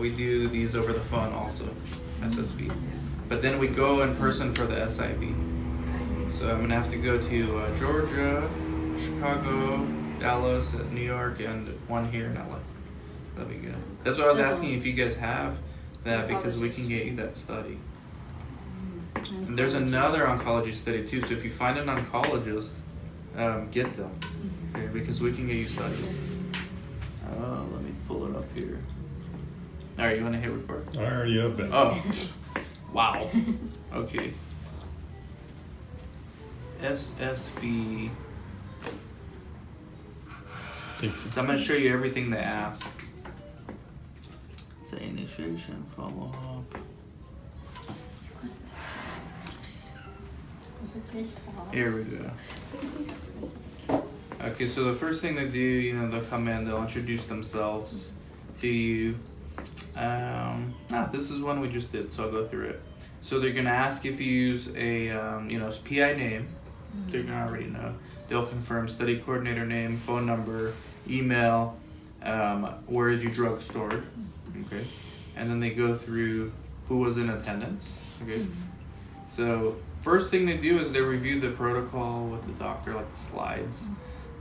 we do these over the phone also, SSV. But then we go in person for the SIV. I see. So I'm gonna have to go to Georgia, Chicago, Dallas, New York, and one here in LA. That'd be good. That's why I was asking if you guys have that, because we can get you that study. And there's another oncology study too. So if you find an oncologist, get them, okay? Because we can get you studies. Let me pull it up here. All right, you want to hit record? I already have been. Oh, wow. Okay. SSV. So I'm going to show you everything they ask. Say initiation, follow up. Here we go. Okay, so the first thing they do, they'll come in, they'll introduce themselves to you. This is one we just did, so I'll go through it. So they're gonna ask if you use a, PI name. They're gonna already know. They'll confirm study coordinator name, phone number, email, where is your drug stored, okay? And then they go through who was in attendance, okay? So first thing they do is they review the protocol with the doctor, like the slides.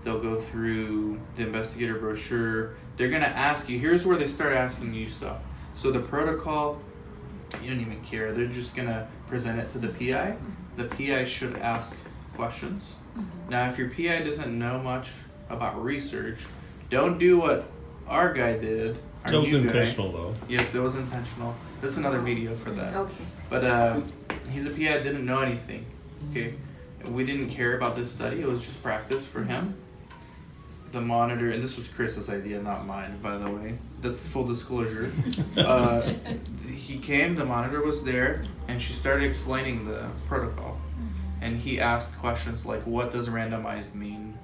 They'll go through the investigator brochure. They're gonna ask you, here's where they start asking you stuff. So the protocol, you don't even care. They're just gonna present it to the PI. The PI should ask questions. Now, if your PI doesn't know much about research, don't do what our guy did. That was intentional though. Yes, that was intentional. That's another video for that. Okay. But he's a PI, didn't know anything. Okay, we didn't care about this study. It was just practice for him. The monitor, and this was Chris's idea, not mine, by the way. That's full disclosure. He came, the monitor was there, and she started explaining the protocol. And he asked questions like, what does randomized mean?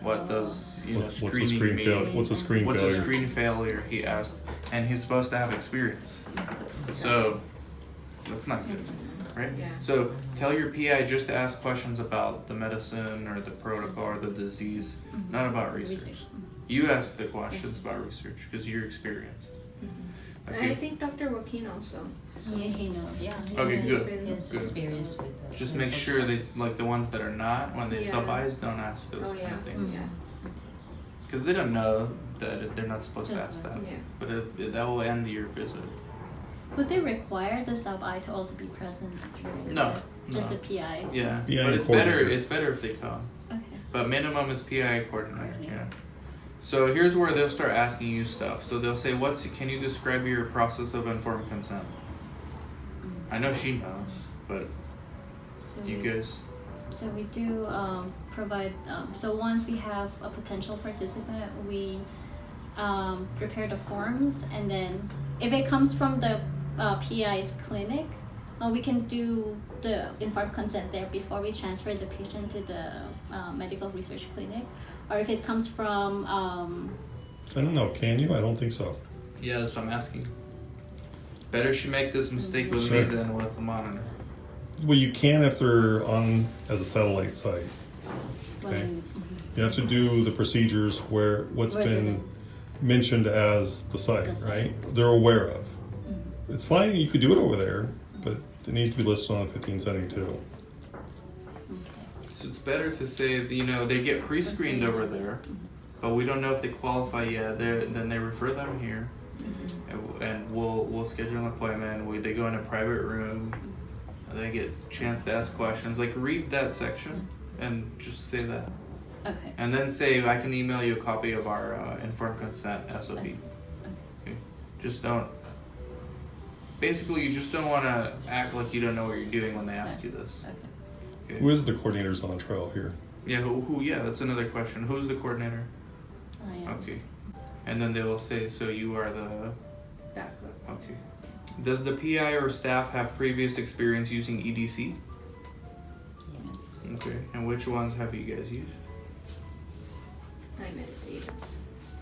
What does screening mean? What's a screen What's failure? a screen failure? He asked, and he's supposed to have experience. So that's not good, right? Yeah. So tell your PI just to ask questions about the medicine or the protocol or the disease, not about research. You ask the questions about research because you're experienced. I think Dr. Joaquin also. Yeah, he knows. Yeah. Okay, He's good. been- His Good. experience with the Just make sure that, like the ones that are not, when they Yeah. sub-eyes, don't ask those Oh kind yeah. of things. Yeah. Because they don't know that they're not supposed to ask that. Yeah. But if that will end your visit. Would they require the sub-I to also be present during No, just no. the PI? Yeah, PI but it's better. coordinator. It's better if they come. Okay. But minimum is PI coordinator. Yeah. So here's where they'll start asking you stuff. So they'll say, can you describe your process of informed consent? I know she knows, but So you we- guys. So we do provide. So once we have a potential participant, we prepare the forms, and then if it comes from the PI's clinic, we can do the informed consent there before we transfer the patient to the medical research clinic, or if it comes from. I don't know. Can you? I don't think so. Yeah, that's what I'm asking. Better she make this mistake with Sure. me than with the monitor. Well, you can if they're on as a satellite site. Okay. When, You have to do the procedures where what's Where been mentioned as the site, The site. right? They're aware of. It's fine. You could do it over there, but it needs to be listed on 1572. okay. So it's better to say, they get pre-screened over there, but we don't know if they qualify yet. Then they refer them here, and we'll schedule an appointment. They go in a private room. They get a chance to ask questions. Like read that section and just say that, Okay. and then say I can email you a copy of our informed consent SOP. Okay. Okay. Just don't. Basically, you just don't want to act like you don't know what you're doing when they ask you this. Okay. Okay. Who is the coordinators on the trial here? Yeah, who? Yeah, that's another question. Who's the coordinator? I am. Okay. And then they will say, so you are the. Backup. Okay. Does the PI or staff have previous experience using EDC? Yes. Okay. And which ones have you guys used? I meditate.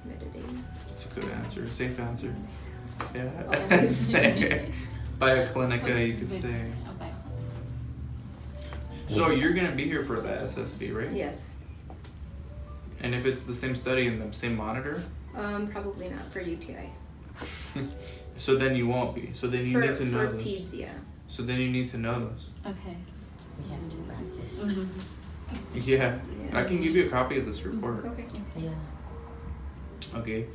Meditating. That's a good answer. Safe answer. Yeah. Always. Bioclinica, you could say. Okay. So you're gonna be here for that SSV, right? Yes. And if it's the same study and the same monitor, Probably not for UTI. So then you won't be. So then you need to know for this. peds, yeah. So then you need to know this. Okay. We have to practice. Mhm. Yeah. Yeah. I can give you a copy of this report. Okay. Yeah. Okay.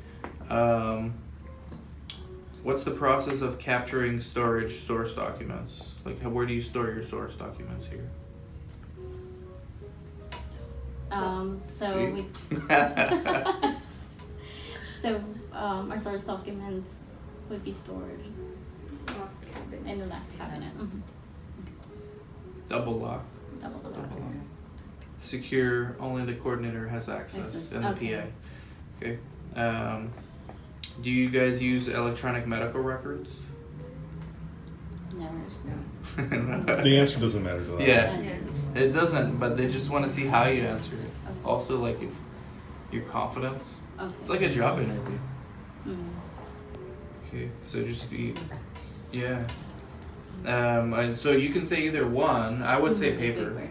What's the process of capturing storage source documents? Like, where do you store your source documents here? So See? we our source documents would be stored Locked cabinets. in the left cabinet. Mhm. Double lock. Double lock. Double lock. Secure. Only the coordinator has access, Access, and the okay. PA. Okay. Do you guys use electronic medical records? Never. No. The answer doesn't matter to that. Yeah. Yeah. It doesn't, but they just want to see how you answer it. Okay. Also, like, if your confidence. Okay. It's like a job interview. Mhm. Okay, so just be, Practice. yeah. And so you can say either one. I would say Mhm, paper. Okay.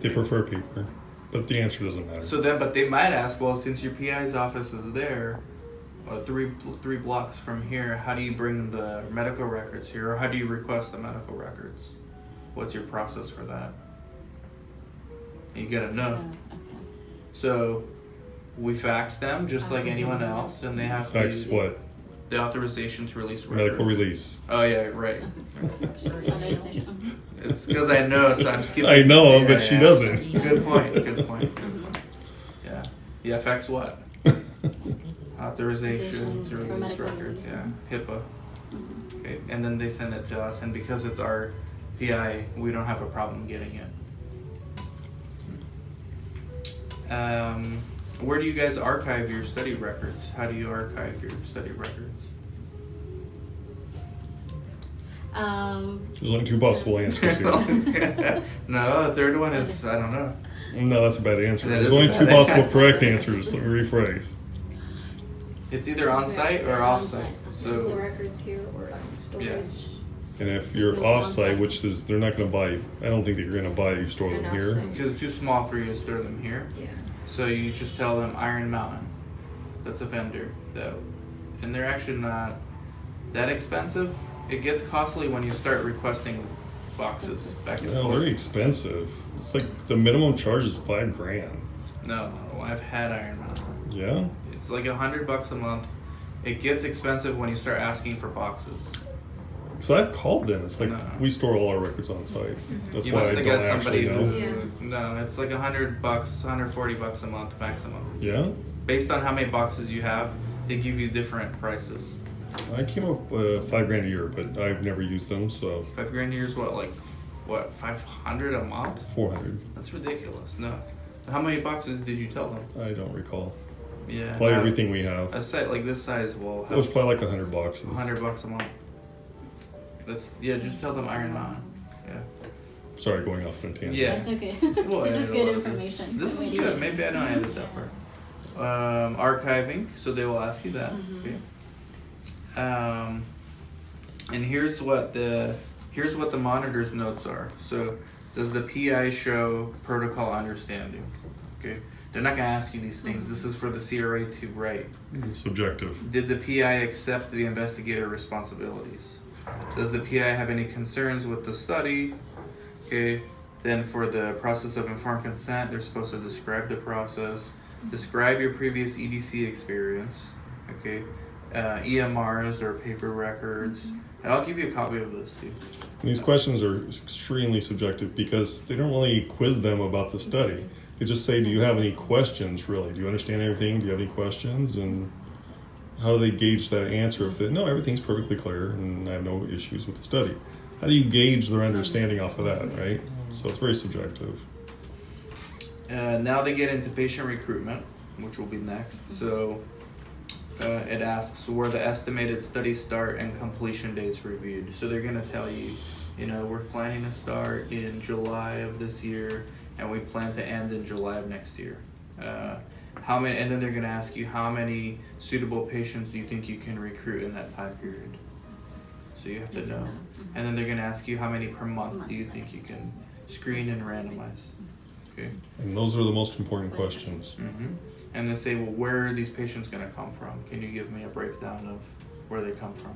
They prefer paper, but the answer doesn't matter. So then, but they might ask, well, since your PI's office is there, three blocks from here, how do you bring the medical records here, or how do you request the medical records? What's your process for that? You gotta know. Yeah, okay. So we fax them just like Okay. anyone else, and they have Fax to what? the authorization to release records. Medical release. Oh yeah, right. Sorry. Authorization. It's because I know, so I'm skipping. I know, Yeah, but she yeah. doesn't. Good point. Good point. Mhm. Yeah. Yeah. Fax what? Authorization to For release medical records. release, Yeah. HIPAA. Mhm. Okay. And then they send it to us, and because it's our PI, we don't have a problem getting it. Where do you guys archive your study records? How do you archive your study records? There's only two possible answers here. No, the third one is I don't know. No, that's a bad answer. That There's is a only bad two possible answer. correct answers. Let me rephrase. It's either on site or Yeah, off on-site. site. The So records here or storage. And if you're No, off-site, on-site. which is, they're not going to buy you. I don't think they're going to buy you store them And here. off-site. because it's too small for you to store them here. Yeah. So you just tell them Iron Mountain. That's a vendor though. And they're actually not that expensive. It gets costly when you start requesting boxes back and Well, forth. they're expensive. It's like the minimum charge is $5,000. No, I've had Iron Mountain. Yeah? It's like $100 a month. It gets expensive when you start asking for boxes. Because I've called them. It's like No. we store all our records on site. That's You why must I have don't got somebody actually know. who. No, it's like $100, $140 a month maximum. Yeah? Based on how many boxes you have, they give you different prices. I came up with $5,000 a year, but I've never used them, so $5,000 a year is what, 500 a month? 400. That's ridiculous. No. How many boxes did you tell them? I don't recall. Yeah. Probably no, everything we have. A site like this size will It was have probably like 100 boxes. $100 a month. Just tell them Iron Mountain. Yeah. Sorry, going off on a tangent. Yeah. That's okay. We'll This edit is a good lot of information. This for is me. good. Maybe I don't edit that part. Archiving, so they will ask you that. Mhm. Okay. And here's what the monitor's notes are. So, does the PI show protocol understanding? Okay. They're not gonna ask you these things. This is for the CRA to write. Subjective. Did the PI accept the investigator responsibilities? Does the PI have any concerns with the study? Okay. Then for the process of informed consent, they're supposed to describe the process, describe your previous EDC experience, okay, EMRs or paper records. And I'll give you a copy of this too. And these questions are extremely subjective because they don't really quiz them about the study. They just say, do you have any questions really? Do you understand everything? Do you have any questions? And how do they gauge that answer if they, no, everything's perfectly clear and I have no issues with the study? How do you gauge their understanding off of that, right? So it's very subjective. Now they get into patient recruitment, which will be next. So it asks, were the estimated study start and completion dates reviewed? So they're going to tell you, we're planning to start in July of this year and we plan to end in July of next year. How many? And then they're going to ask you, how many suitable patients do you think you can recruit in that time period? So you have to know. And then they're going to ask you, how many per month do you think you can screen and randomize? Okay. And those are the most important questions. And they say, well, where are these patients going to come from? Can you give me a breakdown of where they come from?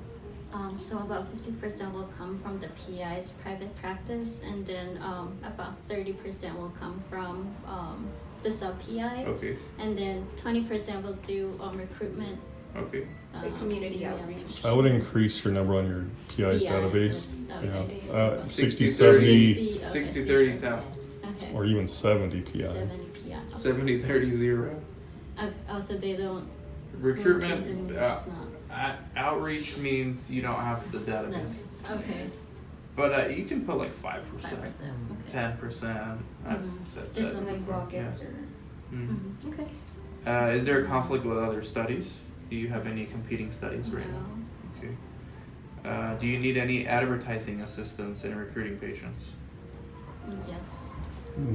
So about 50% will come from the PI's private practice, and then about 30% will come from the sub PI, Okay. and then 20% will do recruitment. Okay. So community yeah. outreach. I would increase your number on your PI's database. Yes, Yeah. 60, 60, 70, 60, okay, 60, 30, 10. Okay. or even 70 PI. 70 PI. Okay. 70, 30, 0. Okay. Oh, so they don't. Recruitment, It's not. outreach means you don't have the No. database. Okay. But you can put like 5%, 5%. Okay. 10%. I've Mhm. said Just that Like before. rockets or. Yeah. Mhm. Mm-hmm. Okay. Is there a conflict with other studies? Do you have any competing studies right No. now? Okay. Do you need any advertising assistance in recruiting patients? Yes.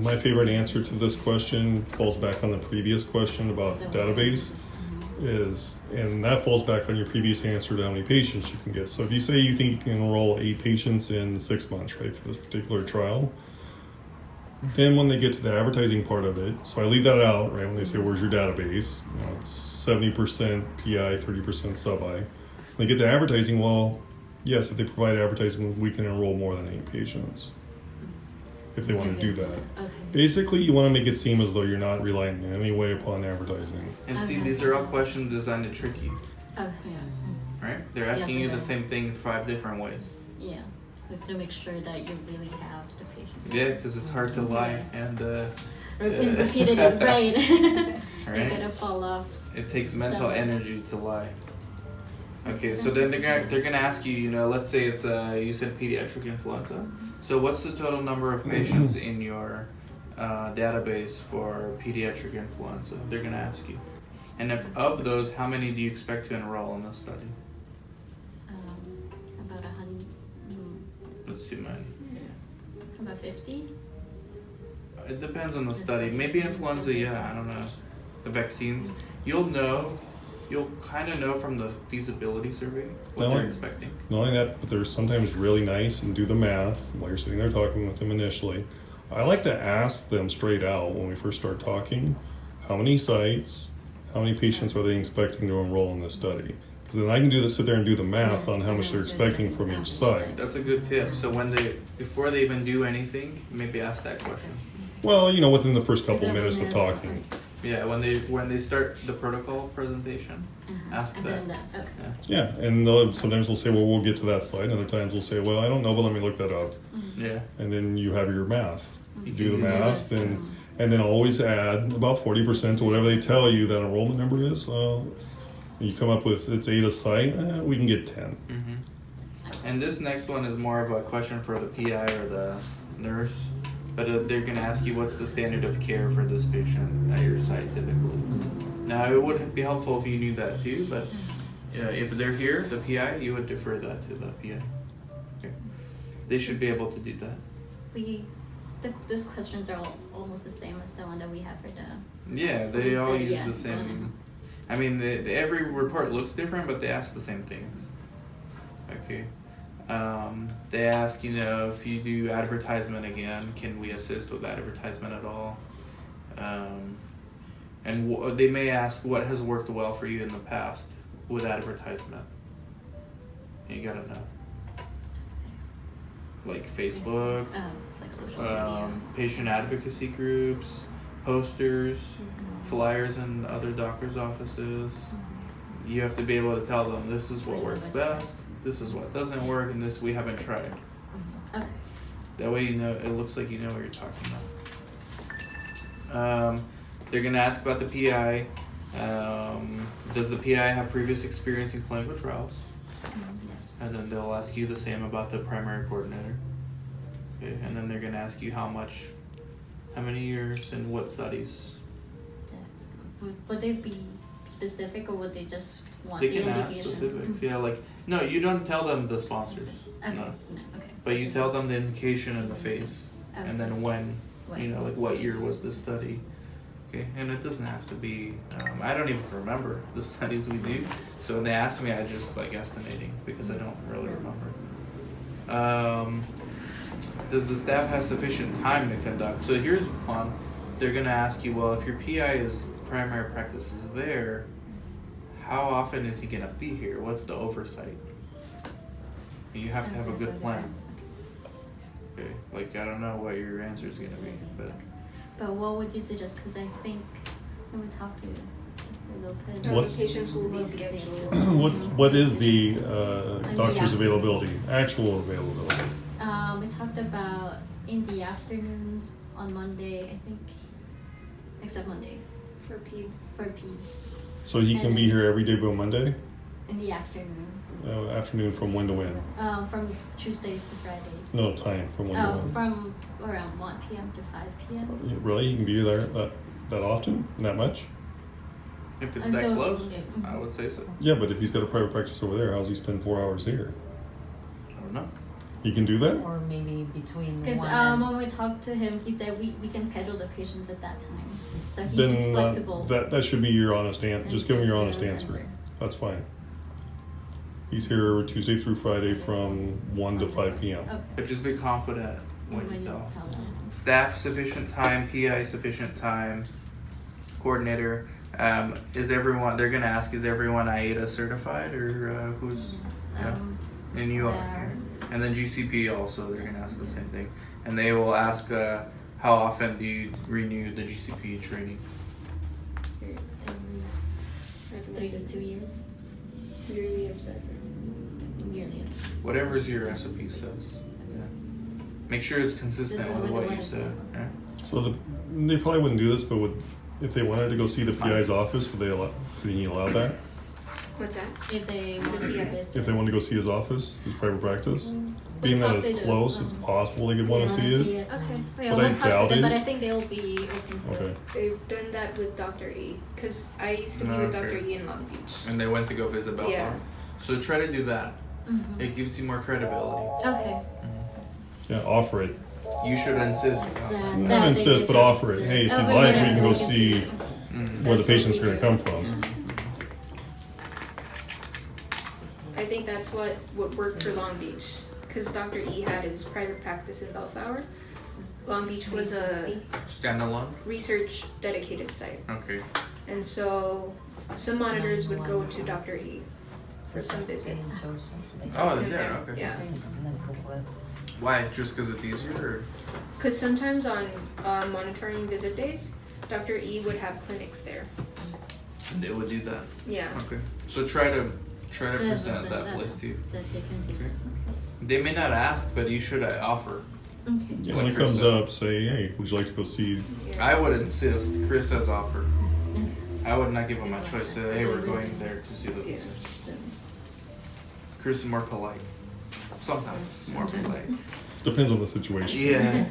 My favorite answer to this question falls back on the previous question about So- database. And that falls back on your previous answer to how many patients you can get. So if you say you think you can enroll 8 patients in 6 months, right, for this particular trial, then when they get to the advertising part of it, so I leave that out, right, when they say, where's your database? You know, it's 70% PI, 30% sub-I. They get to advertising, well, yes, if they provide advertising, we can enroll more than 8 patients if they want to do that. Okay. Basically, you want to make it seem as though you're not relying in any way upon advertising. And see, Okay. these are all questions designed to trick you, Okay. right? They're asking Yes, you it the is. same thing 5 different ways. Yeah. Just to make sure that you really have the patient. Yeah, because it's hard to lie and Repeated it right. You're right? gonna fall off. It takes mental So- energy to lie. Okay, so then they're gonna ask you, you know, let's say it's you said pediatric influenza. So what's the total number of patients in your database for pediatric influenza? They're gonna ask you, and if of those, how many do you expect to enroll in this study? About 100. That's too many. About 50. It depends on the study. Maybe influenza, yeah, I don't know. The vaccines, you'll kind of know from the feasibility survey what No. they're expecting. Not only that, but they're sometimes really nice and do the math while you're sitting there talking with them initially. I like to ask them straight out when we first start talking, how many sites, how many patients are they expecting to enroll in this study? Because then I can sit there and do the math on how much they're expecting from each site. That's a good tip. So before they even do anything, maybe ask that question. Well, within the first couple Several minutes of minutes, talking. Yeah, when they start the protocol presentation, ask And that. then okay. Yeah, and sometimes we'll say, well, we'll get to that slide. Other times we'll say, well, I don't know, but let me look that up. Yeah. And then you have your math. You do the Mhm. math, and then always add about 40% to whatever they tell you that enrollment number is. Well, you come up with it's 8 a site, we can get 10. Mm-hmm. And this next one is more of a question for the PI or the nurse, but they're going to ask you what's the standard of care for this patient at your site typically. Now, it would be helpful if you knew that too, but if they're here, the PI, you would defer that to the PI. Okay. They should be able to do that. These questions are almost the same as the one that we have for the. Yeah, For they the all study, use yeah. the same. I mean, every report looks different, but they ask the same things. Okay. They ask, if you do advertisement again, can we assist with advertisement at all? And they may ask what has worked well for you in the past with advertisement. You gotta know. Like Facebook, Like social media. patient advocacy groups, posters, flyers in other doctors' offices. You have to be able to tell them this is what works best, this is what doesn't work, and this we haven't tried. Okay. That way it looks like you know what you're talking about. They're gonna ask about the PI. Does the PI have previous experience in clinical trials? Yes. And then they'll ask you the same about the primary coordinator. Okay, and then they're gonna ask you how many years and what studies. Would they be specific, or would they just want They the can ask indications? specifics. Yeah, no, you don't tell them the sponsors. Okay. No. Okay. But you tell them the indication and the phase, Okay. and then when, When. like what year was the study. Okay, and it doesn't have to be, I don't even remember the studies we do. So when they ask me, I just like estimating because I don't really remember. Does the staff have sufficient time to conduct? So here's one. They're gonna ask you, well, if your PI is primary practice is there, how often is he gonna be here? What's the oversight? You have to have a good plan. Okay, like I don't know what your answer is gonna be, but But what would you suggest? Because I think when we talked to Lopez, What's- The patients will be scheduled. what is the doctor's afternoon. availability? Actual availability. We talked about in the afternoons on Monday, I think, except Mondays For peds. for peds So he can And be then- here every day but Monday? in the afternoon. Afternoon from when to when? From Tuesdays to Fridays. No, time from when to Oh, when. from around 1 p.m. to 5 p.m. Really? You can be there that often? That much? if it's And that so- close, Mhm. I would say so. Yeah, but if he's got a private practice over there, how's he spend 4 hours here? I don't know. He can do that? Or maybe between Because one and when we talked to him, he said we can schedule the patients at that time. So he's Then flexible. that should be your honest answer. And Just give him your so honest it's answer. That's fine. He's here Tuesday through Friday from 1 to 5 p.m. Okay. But just be confident when you tell. tell them. Staff sufficient time, PI sufficient time, coordinator. Is everyone? They're gonna ask, is everyone IATA certified or who's? Yeah. And you they are. are. And then GCP also, they're gonna ask the same thing, and they will ask, how often do you renew the GCP training? Every 3 to 2 years. Yearly is better. Yearly. Whatever's your SOP says. Yeah. Make sure it's consistent Just with with what what you it said. said. Yeah. So they probably wouldn't do this, but if they wanted to go see the It's fine. PI's office, could he allow that? What's that? If they want to Yeah. visit. If they want to go see his office, his private practice? We Being that talked it's to close, them, it's possible they could want to see it. Okay. Yeah, But we'll I talk to doubt them, it. but I think they'll be open to Okay. it. They've done that with Dr. E. Because I used to be with Dr. Okay. E in Long Beach. And they went to go visit Bellevue. Yeah. So try to do that. Mhm. It gives you more credibility. Okay. Yeah, offer it. You should insist. Not insist, but offer it. Hey, if you'd like, we can go see Mm. where the patients are going to come from. I think that's what worked for Long Beach. Because Dr. E had his private practice in Bellflower. Long Beach was a Standalone? research dedicated site. Okay. And so some monitors would go to Dr. E for some visits. Oh, is there? Okay. Yeah. Why? Just because it's easier? Or? Because sometimes on monitoring visit days, Dr. E would have clinics there. They would do that. Yeah. Okay. So try to So present present that that. list to you. That they can visit. They may not ask, but you should offer. Okay. Yeah, Like when it Chris comes said. up, say, hey, would you like to go see? Yeah. I would insist. Chris has offered. I would not give him a choice. Say, hey, we're going there to see the Yeah. patients. Chris is more polite. Sometimes more polite. Depends on the situation. Yeah.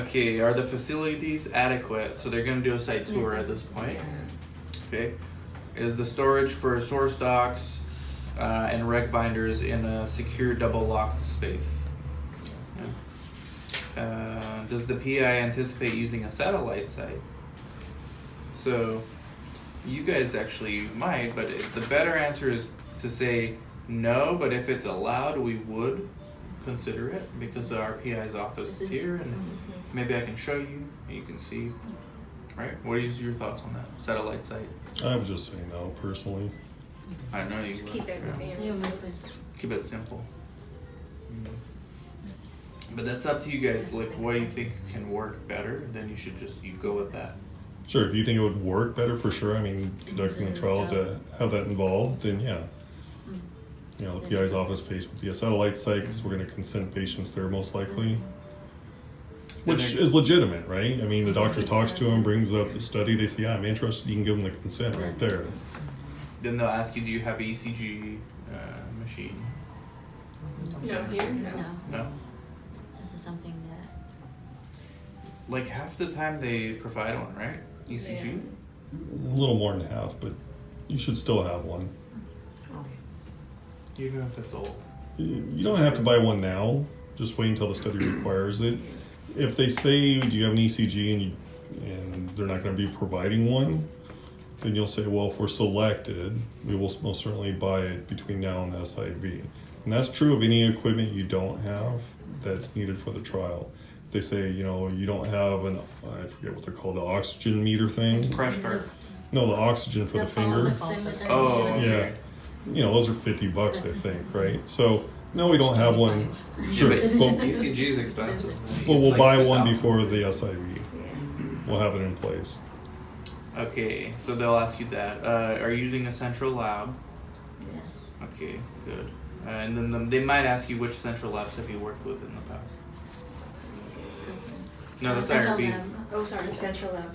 Okay, are the facilities adequate? So they're gonna do a site tour at this point. Okay. Is the storage for source docs and rec binders in a secure double locked space? Does the PI anticipate using a satellite site? So you guys actually might, but the better answer is to say no, but if it's allowed, we would consider it because our PI's office is here and maybe I can show you and you can see. Right? What is your thoughts on that? Satellite site? I would just say no, personally. I know you Just would. keep everything Yeah, in we place. Keep it simple. But that's up to you guys. Like, what do you think can work better? Then you should you go with that. Sure, if you think it would work better, for sure. I mean, conducting a trial to have that involved, then yeah. You know, the PI's office space would be a satellite site because we're going to consent patients there most likely. Which is legitimate, right? I mean, the doctor talks to him, brings up the study, they say, yeah, I'm interested, you can give them the consent right there. Then they'll ask you, do you have an ECG machine? No, here? No. No. No? This is something that. Like half the time they provide one, right? ECG? A little more than half, but you should still have one. Even if it's old. You don't have to buy one now, just wait until the study requires it. If they say, do you have an ECG and they're not going to be providing one, then you'll say, well, if we're selected, we will most certainly buy it between now and the SIV. And that's true of any equipment you don't have that's needed for the trial. They say, you know, you don't have I forget what they're called, the oxygen meter thing. Crash cart. No, the oxygen for the finger. Oh, Yeah. You know, those are $50, I think, right? So, no, we don't have one. Sure. Yeah, but Well, ECG is expensive. well, we'll It's buy like one $2,000. before the SIV. Yeah. We'll have it in place. Okay, so they'll ask you that. Are you using a central lab? Yes. Okay, good. And then they might ask you which central labs have you worked with in the past. No, that's Central IRB. lab. Oh, sorry, Central Lab.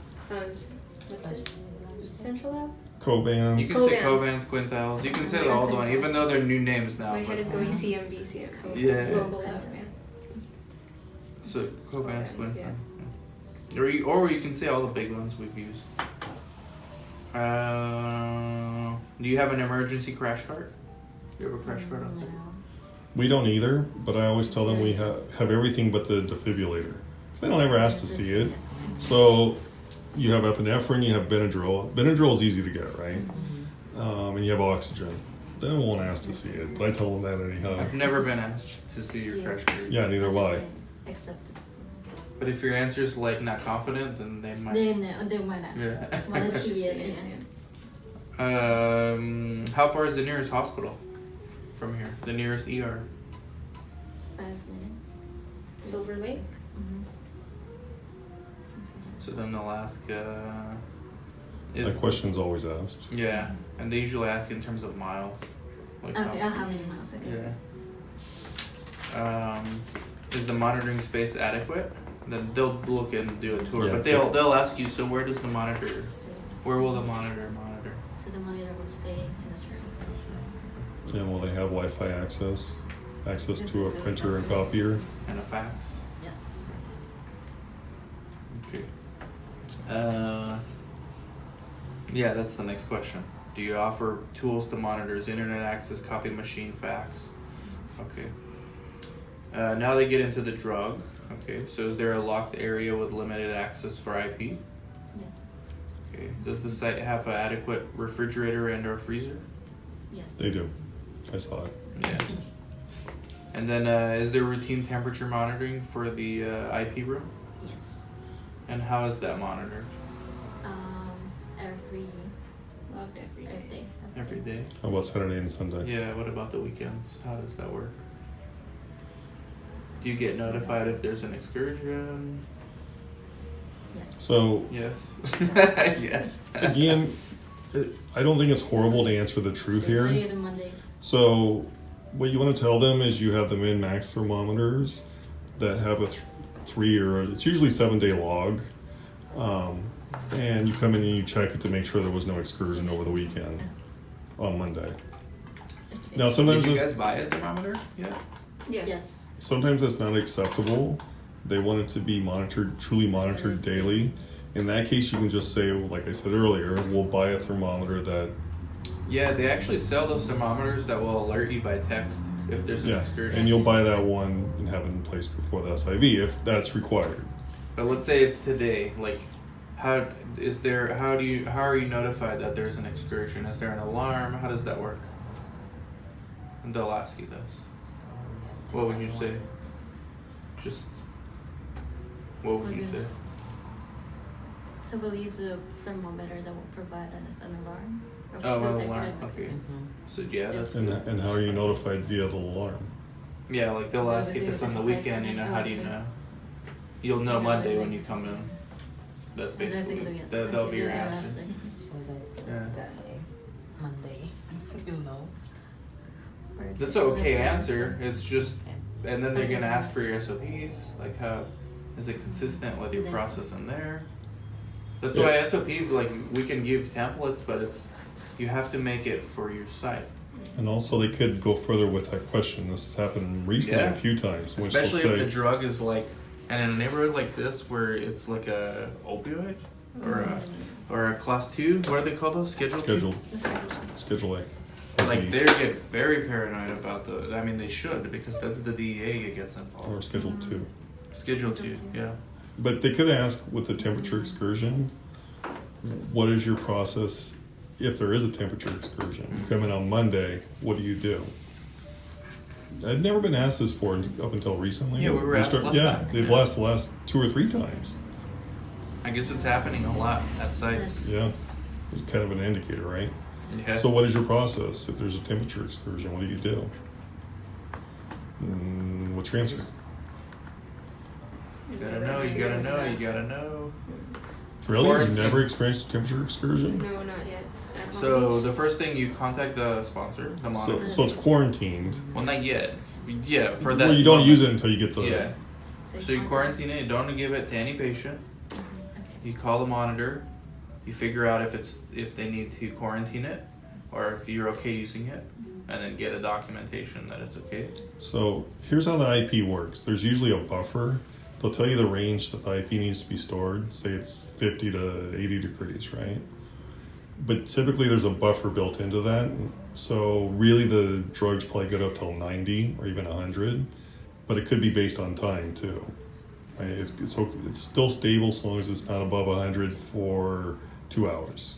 What's it? Central Lab? Covans. You can say Covans. Covans, Quintals. You can say the old one, even though they're new names now. My head but- is going CMB, CMB. Yeah. It's local lab, yeah. So Covans, Covans, Quintals. Yeah. Or you can say all the big ones we've used. Do you have an emergency crash cart? Do you have a crash cart on site? We don't either, but I always tell them we have everything but the defibrillator. Because they don't ever ask to see it. So you have epinephrine, you have Benadryl. Benadryl is easy to get, right? And you have oxygen. They won't ask to see it, but I tell them that anyhow. I've never been asked to see your crash cart. Yeah, neither have I. Accepted. But if your answer is like not confident, then they might. They might not Yeah. want to see it. Yeah. How far is the nearest hospital from here? The nearest ER? 5 minutes. Silver Lake? So then they'll ask. That question's always asked. Yeah, and they usually ask in terms of miles. Like Okay, how many miles? Okay. Yeah. Is the monitoring space adequate? Then they'll look and do a tour, Yeah. but they'll ask you. So where does the monitor? Where will the monitor monitor? So the monitor will stay in this room. And will they have Wi-Fi access? Access This to a is a- printer and copier? And a fax. Yes. Okay. Yeah, that's the next question. Do you offer tools to monitors, internet access, copy machine, fax? Okay. Now they get into the drug. Okay, so is there a locked area with limited access for IP? Yes. Okay. Does the site have an adequate refrigerator and or freezer? Yes. They do. I saw it. Yeah. And then is there routine temperature monitoring for the IP room? Yes. And how is that monitored? Every Logged every day. day. Every day? How about Saturday and Sunday? Yeah, what about the weekends? How does that work? Do you get notified if there's an excursion? Yes. So, Yes. Yes. again, I don't think it's horrible to answer the truth here. Monday to Monday. So, what you want to tell them is you have the min max thermometers that have a 3 or it's usually 7-day log. And you come in and you check it to make sure there was no excursion over the weekend on Monday. Now, sometimes Did you it's- guys buy a thermometer? Yeah. Yeah. Yes. sometimes that's not acceptable. They want it to be monitored, truly monitored daily. In that case, you can just say, like I said earlier, we'll buy a thermometer that, Yeah, they actually sell those thermometers that will alert you by text if there's an yeah, excursion. and you'll buy that one and have it in place before the SIV if that's required. But let's say it's today. Like, how are you notified that there's an excursion? Is there an alarm? How does that work? And they'll ask you this. What would you say? Just what would you say? So we'll use the thermometer that will provide us an alarm. Or Oh, we'll an take it alarm. at the- Okay. Mm-hmm. So yeah, that's And how are you notified via the alarm? yeah. Like they'll Yeah, ask they if do it's on the the text weekend. You and know, then how do you okay. know? You'll know You know, Monday like- when you come in. That's That's basically exactly it. that'll be your Yeah, answer. that's it. So that Yeah. Monday, you'll know. Or if That's it's an okay in the answer. It's just, and then they're Okay. gonna ask for your SOPs. Like, how is it consistent with your Then- process in there? That's Yeah. why SOPs, like, we can give templates, but it's you have to make it for your site. And also, they could go further with that question. This has happened recently Yeah. a few times. Which they'll Especially if the say, drug is like, and in a neighborhood like this where it's like a opioid or a class 2, what are they called those? Schedule 2? Schedule A. Like they get very paranoid about the. I mean, they should because that's the DEA that gets Or involved. Schedule 2. Schedule 2, yeah. But they could ask with the temperature excursion, what is your process if there is a temperature excursion? You come in on Monday, what do you do? I've never been asked this for up until recently. Yeah, we were asked last Yeah, time. they've Yeah. asked the last 2 or 3 times. I guess it's happening a lot at sites. Yeah. is kind of an indicator, right? Yeah. So what is your process if there's a temperature excursion? What do you do? What's your answer? You gotta know, you gotta know, you gotta know. Really? You've Quarantine. never experienced a temperature excursion? No, not yet. At Long So Beach. the first thing, you contact the sponsor, the So, monitor. so it's quarantined. Well, not yet. Yeah, for that. Well, you don't moment. use it until you get the. Yeah. So you quarantine it. Don't give it to any patient. You call the monitor. You figure out if they need to quarantine it, or if you're okay using it, and then get a documentation that it's okay. So here's how the IP works. There's usually a buffer. They'll tell you the range that the IP needs to be stored. Say it's 50 to 80 degrees, right? But typically there's a buffer built into that. So really the drug's probably good up till 90 or even 100, but it could be based on time too. Right? It's still stable as long as it's not above 100 for 2 hours,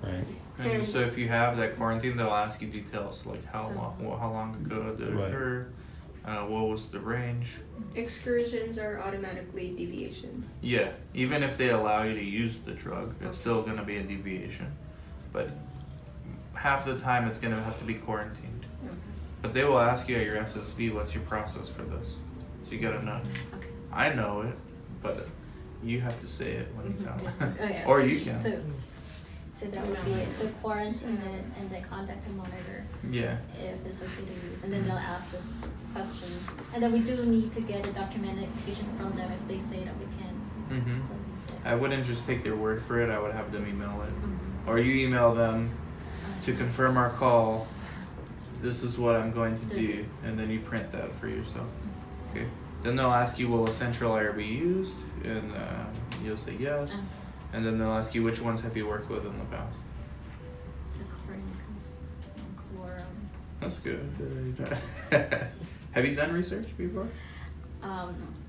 right? And so if you have that quarantine, they'll ask you details like how long ago did it Right. occur, what was the range. Excursions are automatically deviations. Yeah, even if they allow you to use the drug, it's still gonna be a deviation. But half the time it's gonna have to be quarantined. Okay. But they will ask you at your SSV, what's your process for this? So you gotta know. Okay. I know it, but you have to say it when you tell them. Oh, yes. Or you can. So that would be it. So quarantine it and then contact the monitor Yeah. if it's okay to use. And then they'll ask us questions. And then we do need to get a documentation from them if they say that we can. Mm-hmm. So we can. I wouldn't just take their word for it. I would have them email it. Mhm. Or you email them to confirm our call. This is what I'm going to do. And then you print that for yourself. Okay. Then they'll ask you, will Essential Air be used? And you'll say yes. And then they'll ask you, which ones have you worked with in the past? The Copernicus, Quorum, That's good. Have you done research before?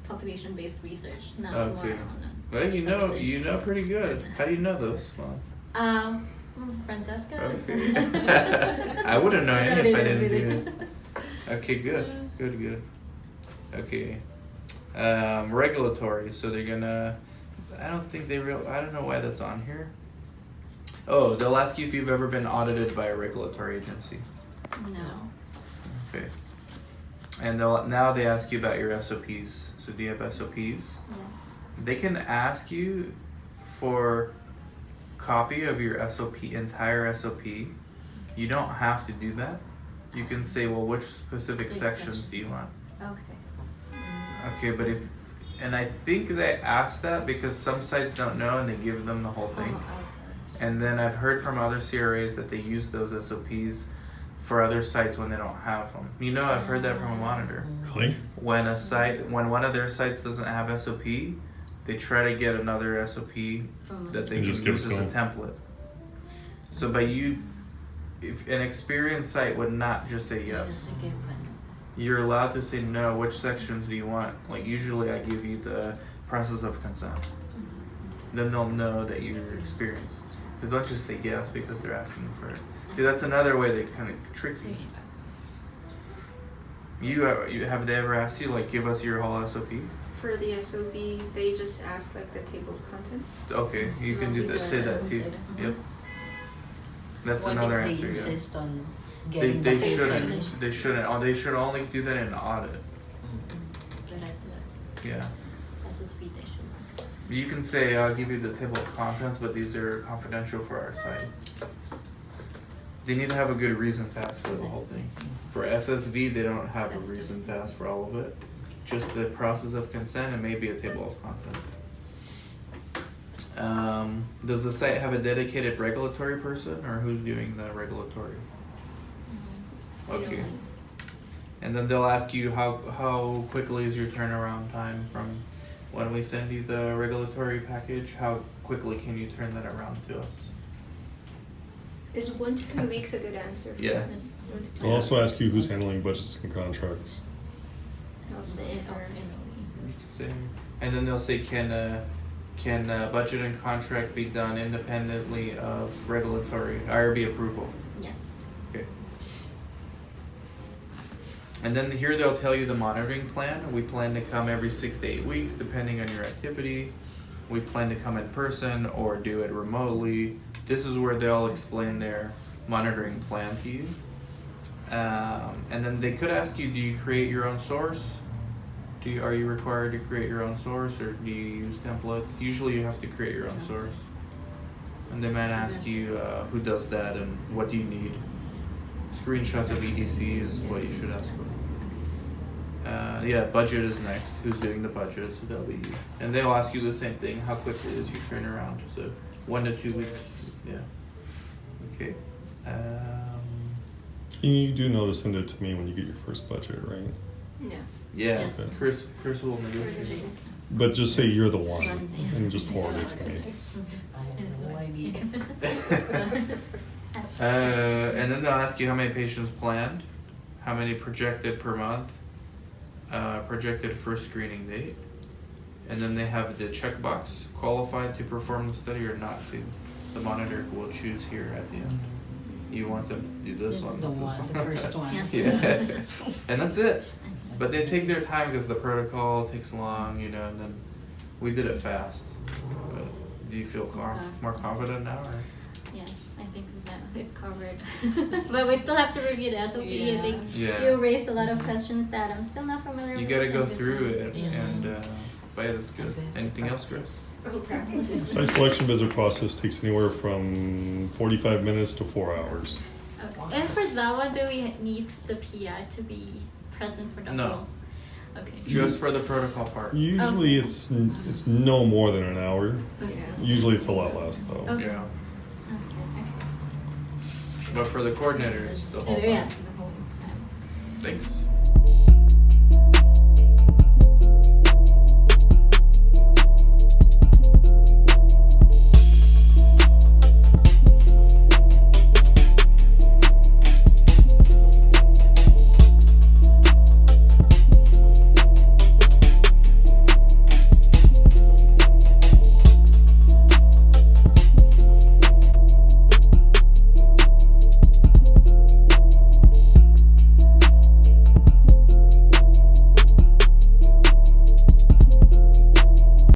population-based research. No, Okay. more on that. Well, you know pretty good. How do you know those ones? Francesca. Okay. I wouldn't know any if I didn't do it. Okay, good. Okay. Regulatory. So they're gonna. I don't know why that's on here. Oh, they'll ask you if you've ever been audited by a regulatory agency. No. Okay. And now they ask you about your SOPs. So do you have SOPs? Yeah. They can ask you for copy of your entire SOP. You don't have to do that. You can say, well, which specific Which sections do you want? Okay. Okay, but and I think they ask that because some sites don't know and they give them the whole thing. Okay. And then I've heard from other CRAs that they use those SOPs for other sites when they don't have them. You know, I've heard that from a monitor. Really? When one of their sites doesn't have SOP, they try to get another SOP that they And can just give use it as to a template. So if an experienced site would not just say yes. You're allowed to say no. Which sections do you want? Like usually I give you the process of consent. Then they'll know that you're experienced. Because don't just say yes because they're asking for it. See, that's another way they kind of trick you. Have they ever asked you, like, give us your whole SOP? For the SOB, they just ask like the table of contents. Okay, you can do that. Say that too. Yep. That's What another if they answer. Yeah. insist on They getting the whole shouldn't. thing? They shouldn't. Oh, they should only do that in an audit. Good idea. Yeah. SSV they should. You can say, I'll give you the table of contents, but these are confidential for our site. They need to have a good reason to ask for the whole thing. For SSV, they don't have a reason to ask for all of it. Just the process of consent and maybe a table of content. Does the site have a dedicated regulatory person or who's doing the regulatory? Okay. And then they'll ask you how quickly is your turnaround time from when we send you the regulatory package? How quickly can you turn that around to us? Is 1 to 2 weeks a good answer? For Yeah. this? 1 to 2 I'll also ask you who's handling budgets and contracts. Also, Also or- You can say, and then they'll say, can budget and contract be done independently of regulatory IRB approval? Yes. Okay. And then here they'll tell you the monitoring plan. We plan to come every 6 to 8 weeks, depending on your activity. we plan to come in person or do it remotely. This is where they'll explain their monitoring plan to you. And then they could ask you, do you create your own source? Are you required to create your own source, or do you use templates? Usually you have to create your own source. And they might ask you who does that and what do you need. Screenshots of EDC is what you should ask for. Yeah, budget is next. Who's doing the budget? So that'll be you. And they'll ask you the same thing, how quickly is your turnaround? So 1 to 2 weeks. Yeah. Okay. You do know to send it to me when you get your first budget, right? No. Yeah, Yes. Chris will negotiate. But just say you're the one and just forward it to me. I have no idea. And then they'll ask you how many patients planned, how many projected per month, projected first screening date, and then they have the checkbox, qualified to perform the study or not to. The monitor will choose here at the end. You want them to do this one? The one, the first one. Yes. Yeah. And that's it. But they take their time because the protocol takes long, and then we did it fast. But do you feel more confident now? Or? Yes, I think that we've covered. But we still have to review the SOP. Yeah. I think Yeah. you raised a lot of questions that I'm still not familiar You with. gotta go and this through one- it, Yeah. and but yeah, that's good. Anything else, Chris? Oh, practice. Site selection visit process takes anywhere from 45 minutes to 4 hours. Okay. And for that one, do we need the PI to be present for the No. whole? Okay. Just for the protocol part. Usually it's no more than an hour. Yeah. Usually it's a lot less though. Okay. Yeah. That's good. Okay. But for the coordinators, the whole time. Yes, the whole time. Thanks.